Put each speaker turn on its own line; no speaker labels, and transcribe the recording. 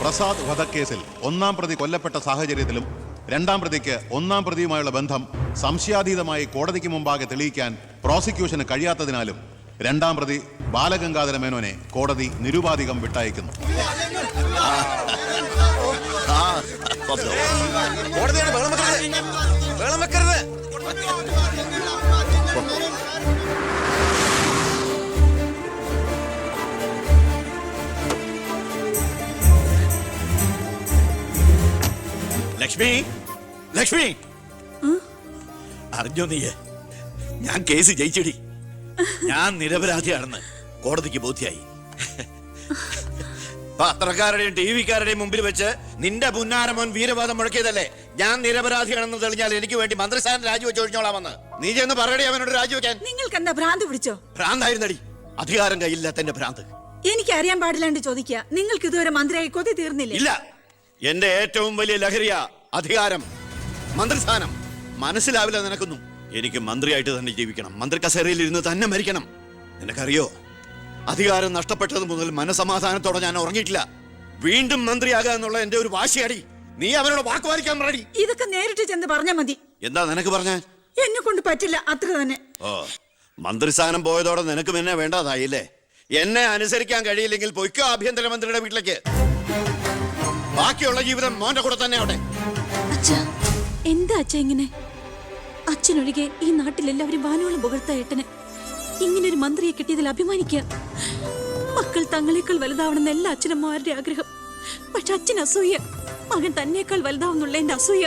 പ്രസാദ് വധക്കേസിൽ ഒന്നാം പ്രതി കൊല്ലപ്പെട്ട സാഹചര്യത്തിലും രണ്ടാം പ്രതിക്ക് ഒന്നാം പ്രതിയുമായുള്ള ബന്ധം സംശയാതീതമായി കോടതിക്ക് മുമ്പാകെ തെളിയിക്കാൻ പ്രോസിക്യൂഷന് കഴിയാത്തതിനാലും രണ്ടാം പ്രതി ബാലഗംഗാധര മേനോനെ കോടതി നിരുപാധികം വിട്ടയക്കുന്നു.
ലക്ഷ്മി, ലക്ഷ്മി, അറിഞ്ഞോ നീയെ? ഞാൻ കേസ് ജയിച്ചടി. ഞാൻ നിരപരാധിയാണെന്ന് കോടതിക്ക് ബോധ്യായി. പത്രക്കാരുടെയും ടി വിക്കാരുടെയും മുമ്പിൽ വെച്ച് നിന്റെ പുന്നാരമോൻ വീരവാദം മുഴക്കിയതല്ലേ? ഞാൻ നിരപരാധിയാണെന്ന് തെളിഞ്ഞാൽ എനിക്ക് വേണ്ടി മന്ത്രിസ്ഥാനം രാജിവെച്ച് ഒഴിഞ്ഞോളാമെന്ന്. നീ ചെന്ന് പറയടി അവനോട് രാജിവെക്കാൻ.
നിങ്ങൾക്ക് എന്താ ഭ്രാന്ത് പിടിച്ചോ?
ഭ്രാന്തായിരുന്നടി, അധികാരം കയ്യില്ലാത്തന്റെ ഭ്രാന്ത്.
എനിക്ക് അറിയാൻ പാടില്ലാണ്ട് ചോദിക്കുക, നിങ്ങൾക്ക് ഇതുവരെ മന്ത്രിയായി കൊതി തീർന്നില്ലേ?
ഇല്ല, എന്റെ ഏറ്റവും വലിയ ലഹരിയാ അധികാരം, മന്ത്രിസ്ഥാനം. മനസ്സിലാവില്ല നിനക്കൊന്നും. എനിക്ക് മന്ത്രിയായിട്ട് തന്നെ ജീവിക്കണം, മന്ത്രി കസേരയിൽ ഇരുന്ന് തന്നെ മരിക്കണം. നിനക്കറിയോ, അധികാരം നഷ്ടപ്പെട്ടത് മുതൽ മനസമാധാനത്തോടെ ഞാൻ ഉറങ്ങിയിട്ടില്ല. വീണ്ടും മന്ത്രിയാകുക എന്നുള്ള എന്റെ ഒരു വാശിയടി. നീ അവനോട് വാക്കുപാലിക്കാൻ പറയടി.
ഇതൊക്കെ നേരിട്ട് ചെന്ന് പറഞ്ഞാ മതി.
എന്താ നിനക്ക് പറഞ്ഞ?
എന്നെ കൊണ്ട് പറ്റില്ല, അത്ര തന്നെ.
ഓ, മന്ത്രിസ്ഥാനം പോയതോടെ നിനക്ക് പിന്നെ വേണ്ടതായില്ലേ? എന്നെ അനുസരിക്കാൻ കഴിയില്ലെങ്കിൽ പൊയ്ക്കോ ആഭ്യന്തരമന്ത്രിയുടെ വീട്ടിലേക്ക്. ബാക്കിയുള്ള ജീവിതം മോന്റെ കൂടെ തന്നെ അവിടെ.
എന്താ അച്ഛ ഇങ്ങനെ? അച്ഛനൊഴികെ ഈ നാട്ടിലെല്ലാവരും വാനോളം പുകഴ്ത്ത ഏട്ടന് ഇങ്ങനൊരു മന്ത്രിയെ കിട്ടിയതിൽ അഭിമാനിക്കുക. മക്കൾ തങ്ങളെക്കാൾ വലുതാവണമെന്ന് എല്ലാ അച്ഛനമ്മമാരുടെ ആഗ്രഹം. പക്ഷെ അച്ഛൻ അസൂയ. മകൻ തന്നേക്കാൾ വലുതാവുന്നുള്ള എന്റെ അസൂയ.